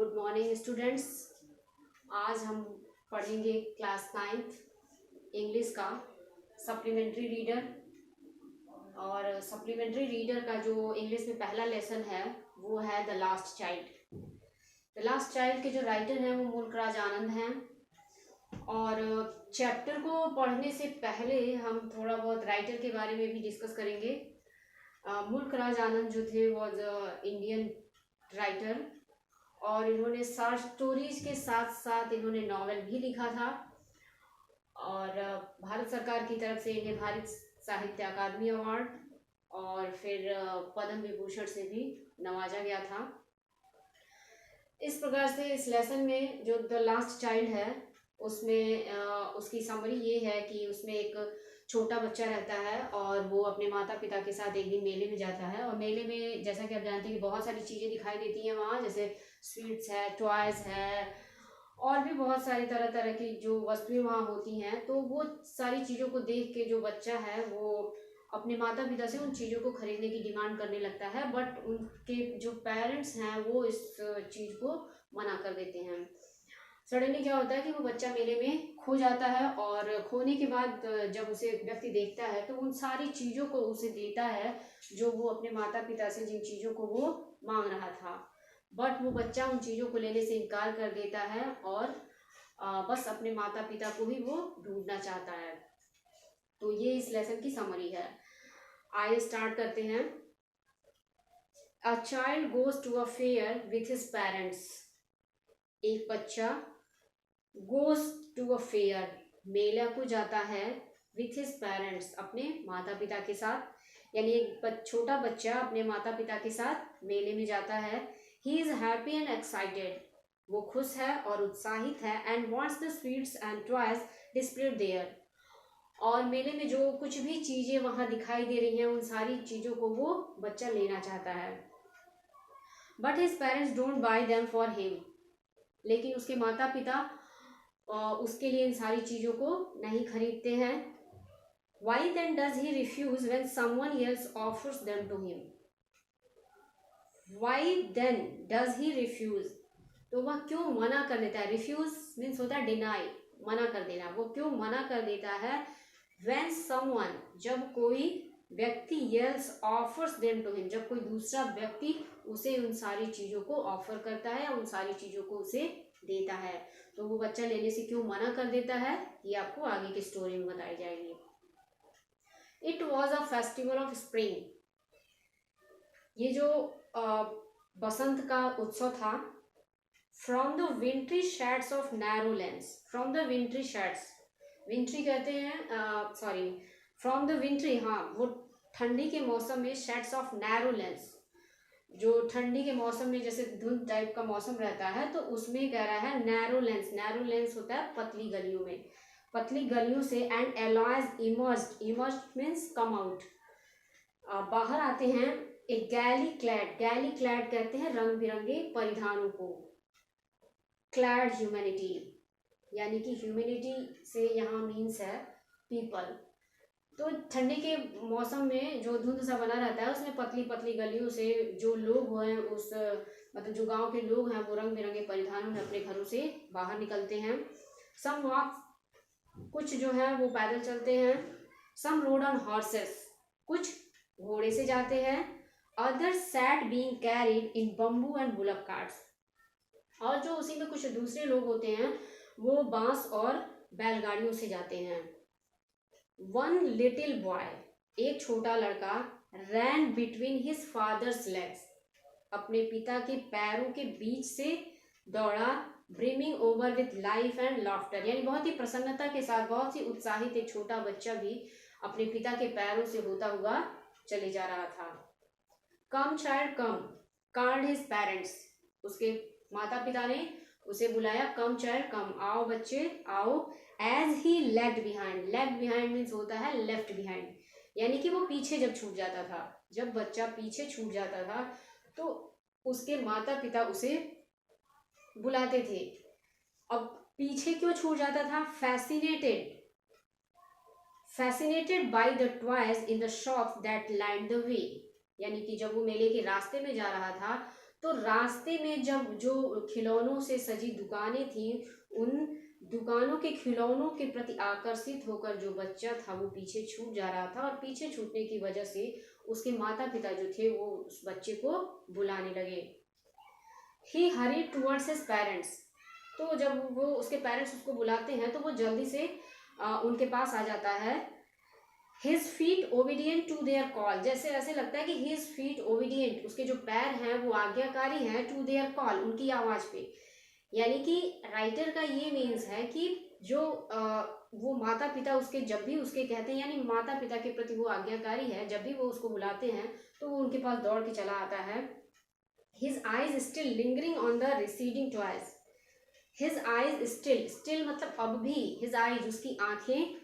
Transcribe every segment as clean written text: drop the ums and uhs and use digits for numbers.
Good morning students. आज हम पढ़ेंगे क्लास 9th इंग्लिश का सप्लीमेंट्री रीडर। और सप्लीमेंट्री रीडर का जो इंग्लिश में पहला लेसन है वो है the last child. The last child के जो राइटर हैं वो मुल्क राज आनंद हैं। और चैप्टर को पढ़ने से पहले हम थोड़ा बहुत राइटर के बारे में भी डिस्कस करेंगे। मुल्क राज आनंद जो थे वॉज इंडियन राइटर और इन्होंने शॉर्ट स्टोरीज के साथ साथ इन्होंने नॉवेल भी लिखा था। और भारत सरकार की तरफ से इन्हें भारत साहित्य अकादमी अवार्ड और फिर पद्म विभूषण से भी नवाजा गया था। इस प्रकार से इस लेसन में जो द लास्ट चाइल्ड है उसमें उसकी समरी ये है कि उसमें एक छोटा बच्चा रहता है और वो अपने माता पिता के साथ एक दिन मेले में जाता है। और मेले में जैसा कि आप जानते हैं कि बहुत सारी चीज़ें दिखाई देती हैं वहाँ, जैसे स्वीट्स है, टॉयज़ है और भी बहुत सारी तरह तरह की जो वस्तुएं वहाँ होती हैं। तो वो सारी चीज़ों को देख के जो बच्चा है वो अपने माता पिता से उन चीज़ों को खरीदने की डिमांड करने लगता है, बट उनके जो पेरेंट्स हैं वो इस चीज़ को मना कर देते हैं। सडनली क्या होता है कि वो बच्चा मेले में खो जाता है और खोने के बाद जब उसे व्यक्ति देखता है तो उन सारी चीज़ों को उसे देता है जो वो अपने माता पिता से जिन चीज़ों को वो मांग रहा था, बट वो बच्चा उन चीज़ों को लेने से इनकार कर देता है और बस अपने माता पिता को ही वो ढूंढना चाहता है। तो ये इस लेसन की समरी है। आइए स्टार्ट करते हैं। A child goes to a fair with his parents. एक बच्चा गोज टू अ फेयर मेला को जाता है विथ हिज पेरेंट्स अपने माता पिता के साथ, यानी एक छोटा बच्चा अपने माता पिता के साथ मेले में जाता है। He is happy and excited, वो खुश है और उत्साहित है। And wants the sweets and toys displayed there, और मेले में जो कुछ भी चीज़ें वहाँ दिखाई दे रही हैं उन सारी चीज़ों को वो बच्चा लेना चाहता है। But his parents don't buy them for him, लेकिन उसके माता पिता उसके लिए इन सारी चीज़ों को नहीं खरीदते हैं। Why then does he refuse when someone else offers them to him? Why then does he refuse? तो वह क्यों मना कर देता है? रिफ्यूज मीन्स होता है डिनाई, मना कर देना। वो क्यों मना कर देता है? When someone, जब कोई व्यक्ति else offers them to him, जब कोई दूसरा व्यक्ति उसे उन सारी चीज़ों को ऑफर करता है या उन सारी चीज़ों को उसे देता है, तो वो बच्चा लेने से क्यों मना कर देता है ये आपको आगे की स्टोरी में बताई जाएगी। It was a festival of spring, ये जो बसंत का उत्सव था। From the wintry shades of narrow lanes, from the wintry shades, wintry कहते हैं सॉरी फ्रॉम द विंट्री, हाँ वो ठंडी के मौसम में, शेड्स ऑफ नैरो लेंस जो ठंडी के मौसम में जैसे धुंध टाइप का मौसम रहता है तो उसमें कह रहा है नैरो लेंस, नैरो लेंस होता है पतली गलियों में, पतली गलियों से। And alloys emerged, emerged means come out, बाहर आते हैं। एक गैली क्लैड, गैली क्लैड कहते हैं रंग बिरंगे परिधानों को। क्लैड ह्यूमैनिटी, यानी कि ह्यूमैनिटी से यहाँ मीन्स है पीपल। तो ठंडी के मौसम में जो धुंध सा बना रहता है उसमें पतली पतली गलियों से जो लोग हैं उस मतलब जो गांव के लोग हैं वो रंग बिरंगे परिधानों में अपने घरों से बाहर निकलते हैं। सम वॉक, कुछ जो है वो पैदल चलते हैं। सम रोड ऑन हॉर्सेस, कुछ घोड़े से जाते हैं। Other sat being carried in bamboo and bullock carts, और जो उसी में कुछ दूसरे लोग होते हैं वो बांस और बैलगाड़ियों से जाते हैं। वन लिटिल बॉय, एक छोटा लड़का, रैन बिटवीन हिज फादर्स लेग्स, अपने पिता के पैरों के बीच से दौड़ा। Brimming over with life and laughter, यानी बहुत ही प्रसन्नता के साथ, बहुत ही उत्साहित एक छोटा बच्चा भी अपने पिता के पैरों से होता हुआ चले जा रहा था। कम चाइल्ड कम, कॉल्ड हिज पेरेंट्स, उसके माता पिता ने उसे बुलाया। कम चाइल्ड कम, आओ बच्चे आओ। As he lagged behind, lagged behind means होता है लेफ्ट बिहाइंड, यानी कि वो पीछे जब छूट जाता था, जब बच्चा पीछे छूट जाता था तो उसके माता पिता उसे बुलाते थे। अब पीछे क्यों छूट जाता था? Fascinated, fascinated by the toys in the shop that lined the way, यानी कि जब वो मेले के रास्ते में जा रहा था तो रास्ते में जब जो खिलौनों से सजी दुकानें थी, उन दुकानों के खिलौनों के प्रति आकर्षित होकर जो बच्चा था वो पीछे छूट जा रहा था, और पीछे छूटने की वजह से उसके माता पिता जो थे वो उस बच्चे को बुलाने लगे। ही हरी टूवर्ड्स हिज पेरेंट्स, तो जब वो उसके पेरेंट्स उसको बुलाते हैं तो वो जल्दी से उनके पास आ जाता है। His feet obedient to their call, जैसे ऐसे लगता है कि हिज फीट ओबीडियंट, उसके जो पैर हैं वो आज्ञाकारी हैं, टू देयर कॉल, उनकी आवाज पे। यानी कि राइटर का ये मीन्स है कि जो वो माता पिता उसके जब भी उसके कहते हैं, यानी माता पिता के प्रति वो आज्ञाकारी है, जब भी वो उसको बुलाते हैं तो वो उनके पास दौड़ के चला आता है। His eyes still lingering on the receding toys, his eyes still, still मतलब अब भी, हिज आइज उसकी आंखें,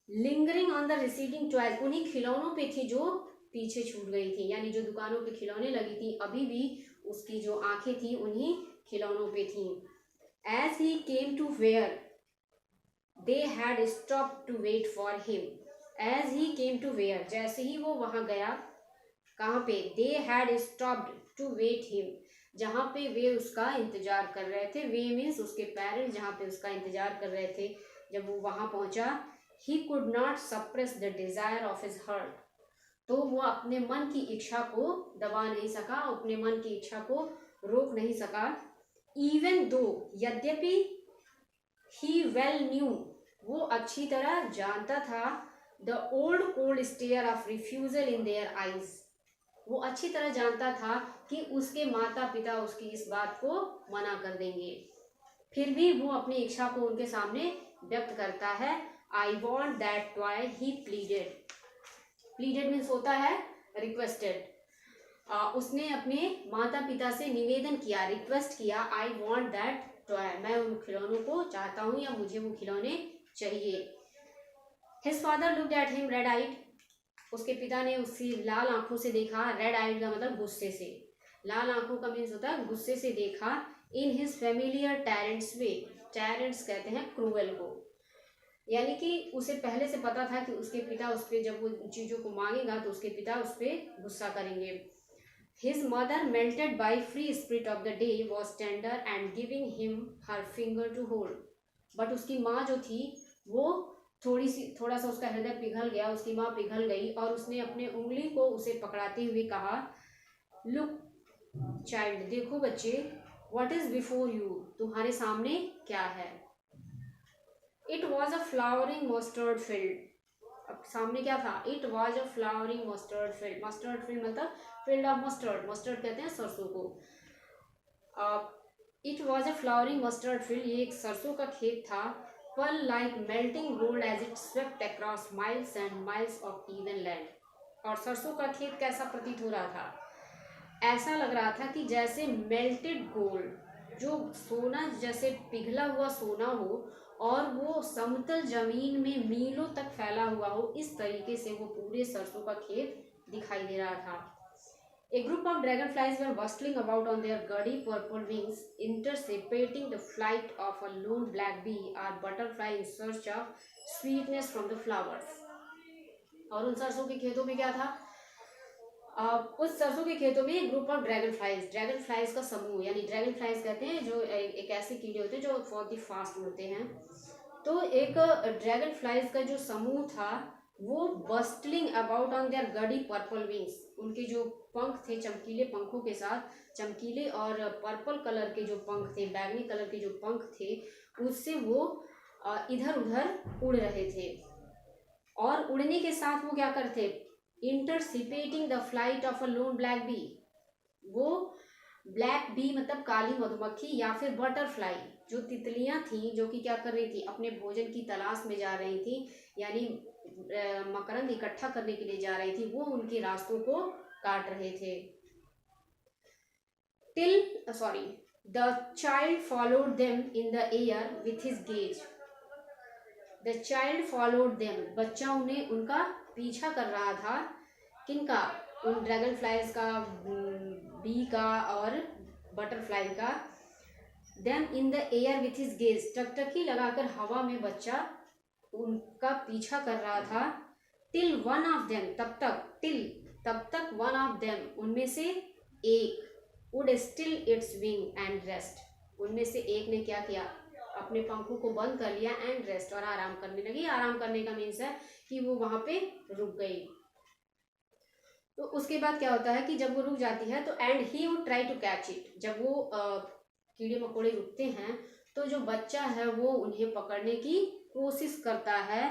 lingering on the receding toys उन्हीं खिलौनों पे थी जो पीछे छूट गई थी, यानी जो दुकानों पे खिलौने लगी थी अभी भी उसकी जो आंखें थी उन्हीं खिलौनों पे थी। As he came to where they had stop to wait for him, as he came to where, जैसे ही वो वहां गया, कहाँ पे, they had stopped to wait him, जहाँ पे वे उसका इंतजार कर रहे थे, वे मीन्स उसके पेरेंट्स जहाँ पे उसका इंतजार कर रहे थे, जब वो वहां पहुंचा, he could not suppress the desire of his heart, तो वो अपने मन की इच्छा को दबा नहीं सका, अपने मन की इच्छा को रोक नहीं सका। इवन दो, यद्यपि, ही वेल न्यू, वो अच्छी तरह जानता था, the old cold stare of refusal in their eyes, वो अच्छी तरह जानता था कि उसके माता पिता उसकी इस बात को मना कर देंगे, फिर भी वो अपनी इच्छा को उनके सामने व्यक्त करता है। I want that toy, he pleaded, pleaded means होता है रिक्वेस्टेड, उसने अपने माता पिता से निवेदन किया, रिक्वेस्ट किया, आई वॉन्ट दैट टॉय, मैं उन खिलौनों को चाहता हूँ या मुझे वो खिलौने चाहिए। His father looked at him red eyed, उसके पिता ने उसकी लाल आंखों से देखा, रेड आइड का मतलब गुस्से से, लाल आंखों का मीन्स होता है गुस्से से देखा। इन हिज फेमिलियर टैरेंट्स वे, टैरेंट्स कहते हैं क्रूएल को, यानी कि उसे पहले से पता था कि उसके पिता उस पर जब वो चीज़ों को मांगेगा तो उसके पिता उस पर गुस्सा करेंगे। His mother melted by free spirit of the day was tender and giving him her finger to hold, but उसकी माँ जो थी वो थोड़ा सा उसका हृदय पिघल गया, उसकी माँ पिघल गई और उसने अपने उंगली को उसे पकड़ाते हुए कहा, लुक चाइल्ड, देखो बच्चे, व्हाट इज बिफोर यू, तुम्हारे सामने क्या है। It was a flowering mustard field, अब सामने क्या था, it was a flowering mustard field, mustard field मतलब फील्ड ऑफ मस्टर्ड, मस्टर्ड कहते हैं सरसों को। It was a flowering mustard field, ये एक सरसों का खेत था। pearl like melting gold as it swept across miles and miles of even land, और सरसों का खेत कैसा प्रतीत हो रहा था, ऐसा लग रहा था कि जैसे मेल्टेड गोल्ड, जो सोना जैसे पिघला हुआ सोना हो और वो समतल जमीन में मीलों तक फैला हुआ हो, इस तरीके से वो पूरे सरसों का खेत दिखाई दे रहा था। A group of dragonflies were bustling about on their gaudy purple wings, intercepting the flight of a lone black bee or butterfly in search of sweetness from the flowers. और उन सरसों के खेतों में क्या था, उस सरसों के खेतों में एक ग्रुप ऑफ ड्रैगन फ्लाइज का समूह, यानी ड्रैगन फ्लाइज कहते हैं जो एक ऐसे कीड़े होते हैं जो बहुत ही फास्ट उड़ते हैं, तो एक ड्रैगन फ्लाइज का जो समूह था वो बस्टलिंग अबाउट ऑन देयर गडी पर्पल विंग्स, उनके जो पंख थे चमकीले पंखों के साथ, चमकीले और पर्पल कलर के जो पंख थे, बैगनी कलर के जो पंख थे, उससे वो इधर उधर उड़ रहे थे। और उड़ने के साथ वो क्या करते, intercepting the flight of a lone black bee, वो ब्लैक बी मतलब काली मधुमक्खी या फिर बटरफ्लाई, जो तितलियां थी जो कि क्या कर रही थी, अपने भोजन की तलाश में जा रही थी, यानी मकरंद इकट्ठा करने के लिए जा रही थी, वो उनके रास्तों को काट रहे थे। The child followed them in the air with his gaze, the child followed them, बच्चा उन्हें उनका पीछा कर रहा था, किनका, उन ड्रैगन फ्लाइज का, बी का और बटरफ्लाई का। Them in the air with his gaze, टकटकी लगाकर हवा में बच्चा उनका पीछा कर रहा था। टिल वन ऑफ देम, तब तक वन ऑफ देम, उनमें से एक, would still it's wing and rest. उनमें से एक ने क्या किया, अपने पंखों को बंद कर लिया एंड रेस्ट, और आराम करने लगी। आराम करने का मीन्स है कि वो वहां पे रुक गई। तो उसके बाद क्या होता है कि जब वो रुक जाती है तो and he would try to catch it. जब वो कीड़े मकोड़े रुकते हैं तो जो बच्चा है वो उन्हें पकड़ने की कोशिश करता है।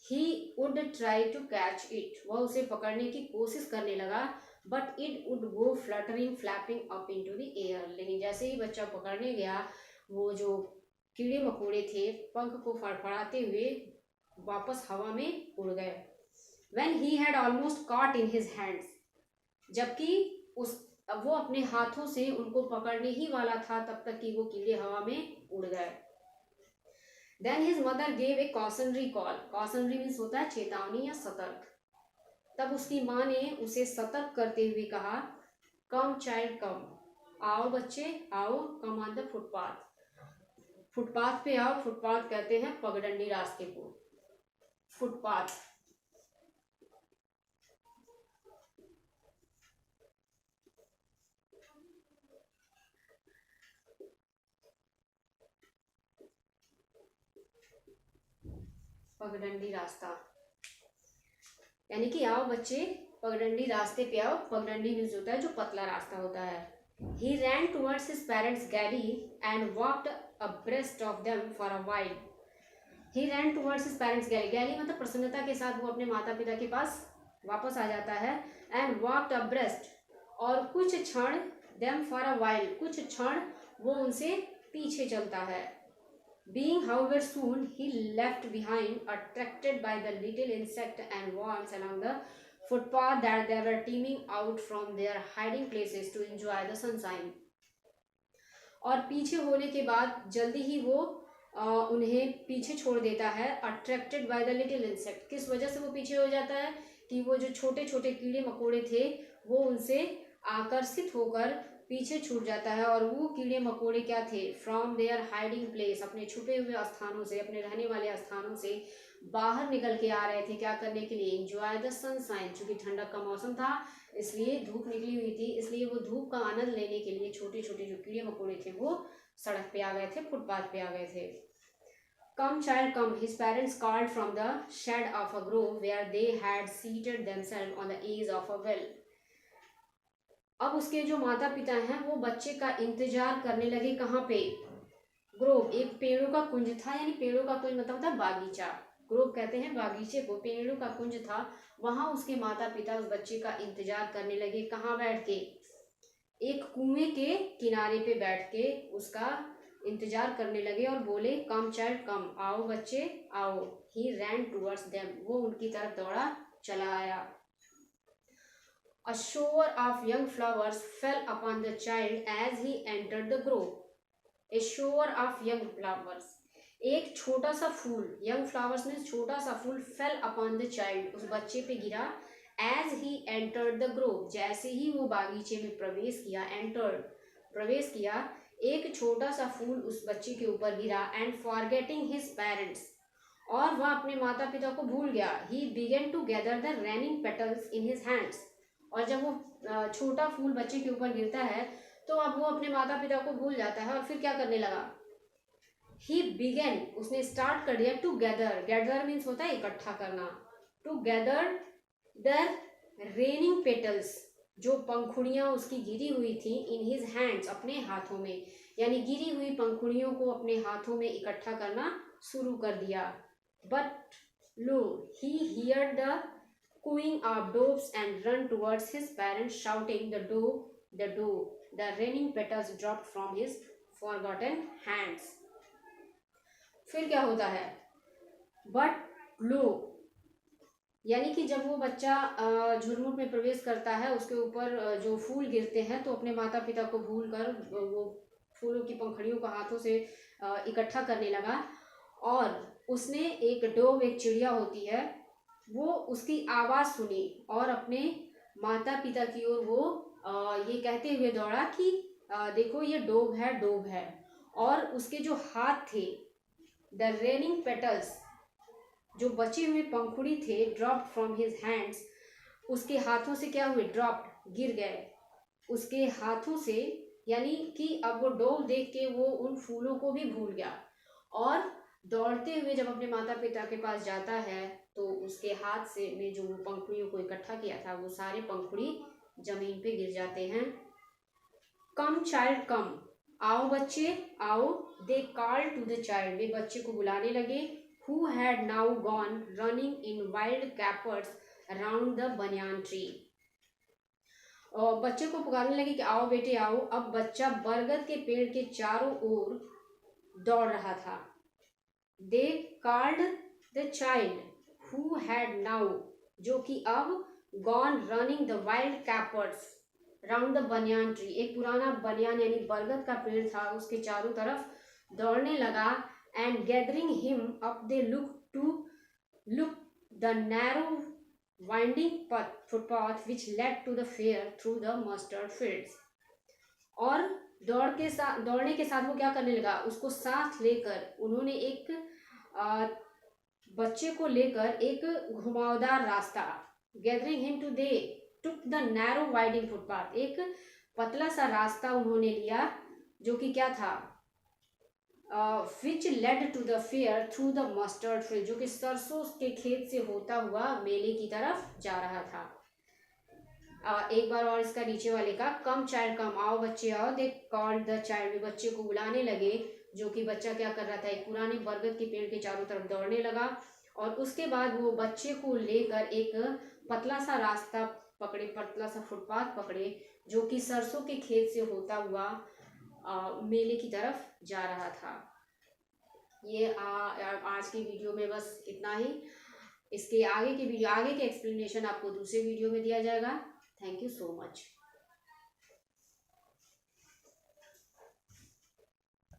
He would try to catch it, वह उसे पकड़ने की कोशिश करने लगा। But it would go fluttering flapping up into the air. लेकिन जैसे ही बच्चा पकड़ने गया, वो जो कीड़े मकोड़े थे पंख को फड़फड़ाते हुए वापस हवा में उड़ गए। When he had almost caught in his hands, जबकि वो अपने हाथों से उनको पकड़ने ही वाला था तब तक कि वो कीड़े हवा में उड़ गए। Then his mother gave a cautionary call. Cautionary means होता है चेतावनी या सतर्क। तब उसकी माँ ने उसे सतर्क करते हुए कहा, कम चाइल्ड कम, आओ बच्चे आओ, come on the footpath. Footpath पे आओ। फुटपाथ कहते हैं पगडंडी रास्ते को, फुटपाथ। पगडंडी रास्ता यानी कि आओ बच्चे पगडंडी रास्ते पे आओ। पगडंडी मीन्स होता है जो पतला रास्ता होता है। He ran towards his parents' galley and walked abreast of them for a while. He ran towards his parents' galley. Galley मतलब प्रसन्नता के साथ वो अपने माता पिता के पास वापस आ जाता है। And walked abreast, और कुछ क्षण, them for a while, कुछ क्षण वो उनसे पीछे चलता है। Being however soon he left behind, attracted by the little insect and worms along the footpath that they were teeming out from their hiding places to enjoy the sunshine. और पीछे होने के बाद जल्दी ही वो उन्हें पीछे छोड़ देता है। Attracted by the little insect, किस वजह से वो पीछे हो जाता है कि वो जो छोटे छोटे कीड़े मकोड़े थे वो उनसे आकर्षित होकर पीछे छूट जाता है। और वो कीड़े मकोड़े क्या थे, फ्रॉम देयर हाइडिंग प्लेस, अपने छुपे हुए स्थानों से, अपने रहने वाले स्थानों से बाहर निकल के आ रहे थे। क्या करने के लिए, एंजॉय द सनशाइन। चूंकि ठंडक का मौसम था इसलिए धूप निकली हुई थी, इसलिए वो धूप का आनंद लेने के लिए छोटे छोटे जो कीड़े मकोड़े थे वो सड़क पे आ गए थे, फुटपाथ पे आ गए थे। Come child come, his parents called from the shed of a grove where they had seated themselves on the edge of a well. अब उसके जो माता पिता हैं वो बच्चे का इंतजार करने लगे। कहाँ पे, ग्रोव, एक पेड़ों का कुंज था, यानी पेड़ों का कुंज मतलब था बागीचा। ग्रोव कहते हैं बागीचे को, पेड़ों का कुंज था, वहां उसके माता पिता उस बच्चे का इंतजार करने लगे। कहाँ बैठ के, एक कुएं के किनारे पे बैठ के उसका इंतजार करने लगे और बोले, कम चाइल्ड कम, आओ बच्चे आओ। ही रैन टूवर्ड्स देम, वो उनकी तरफ दौड़ा चला आया। A shower of young flowers fell upon the child as he entered the grove. A shower of young flowers, एक छोटा सा फूल, young flowers में छोटा सा फूल, fell upon the child, उस बच्चे पे गिरा। As he entered the grove, जैसे ही वो बागीचे में प्रवेश किया, entered, प्रवेश किया, एक छोटा सा फूल उस बच्चे के ऊपर गिरा। And forgetting his parents, और वह अपने माता पिता को भूल गया। He began to gather the raining petals in his hands, और जब वो छोटा फूल बच्चे के ऊपर गिरता है तो अब वो अपने माता पिता को भूल जाता है और फिर क्या करने लगा, ही बिगेन, उसने स्टार्ट कर दिया, टू गैदर, गैदर मीन्स होता है इकट्ठा करना, to gather the raining petals, जो पंखुड़ियां उसकी गिरी हुई थी, इन हिज हैंड्स, अपने हाथों में, यानी गिरी हुई पंखुड़ियों को अपने हाथों में इकट्ठा करना शुरू कर दिया। But low, he heard the cooing of doves and run towards his parents shouting, the dove, the dove. The raining petals dropped from his forgotten hands. फिर क्या होता है, बट लो, यानी कि जब वो बच्चा झुरमुट में प्रवेश करता है उसके ऊपर जो फूल गिरते हैं तो अपने माता पिता को भूलकर वो फूलों की पंखुड़ियों को हाथों से इकट्ठा करने लगा। और उसने एक डोव, एक चिड़िया होती है, वो उसकी आवाज सुनी और अपने माता पिता की ओर वो ये कहते हुए दौड़ा कि देखो ये डोव है, डोव है। और उसके जो हाथ थे, द रेनिंग पेटल्स, जो बचे हुए पंखुड़ी थे, ड्रॉप्ड फ्रॉम हिज हैंड्स, उसके हाथों से क्या हुए, ड्रॉप्ड, गिर गए। उसके हाथों से, यानी कि अब वो डॉग देख के वो उन फूलों को भी भूल गया और दौड़ते हुए जब अपने माता पिता के पास जाता है तो उसके हाथ से में जो पंखुड़ियों को इकट्ठा किया था वो सारे पंखुड़ी जमीन पे गिर जाते हैं। कम चाइल्ड कम, आओ बच्चे आओ, they call to the child, वे बच्चे को बुलाने लगे, who had now gone running in wild capers around the banyan tree. और बच्चे को पुकारने लगे कि आओ बेटे आओ। अब बच्चा बरगद के पेड़ के चारों ओर दौड़ रहा था। They called the child who had now, जो कि अब gone running the wild capers round the banyan tree, एक पुराना बनियान यानी बरगद का पेड़ था उसके चारों तरफ दौड़ने लगा। And gathering him up they look the narrow winding footpath which led to the fair through the mustard fields. और दौड़ने के साथ वो क्या करने लगा, उसको साथ लेकर उन्होंने एक बच्चे को लेकर एक घुमावदार रास्ता, gathering him to they took the narrow winding footpath, एक पतला सा रास्ता उन्होंने लिया जो कि क्या था, which led to the fair through the mustard field, जो कि सरसों के खेत से होता हुआ मेले की तरफ जा रहा था। एक बार और इसका नीचे वाले का, कम चाइल्ड कम, आओ बच्चे आओ, दे कॉल्ड द चाइल्ड, बच्चे को बुलाने लगे, जो कि बच्चा क्या कर रहा था, एक पुराने बरगद के पेड़ के चारों तरफ दौड़ने लगा। और उसके बाद वो बच्चे को लेकर एक पतला सा रास्ता पकड़े, पतला सा फुटपाथ पकड़े, जो कि सरसों के खेत से होता हुआ मेले की तरफ जा रहा था। ये आज की वीडियो में बस इतना ही। इसके आगे के एक्सप्लेनेशन आपको दूसरे वीडियो में दिया जाएगा। Thank you so much.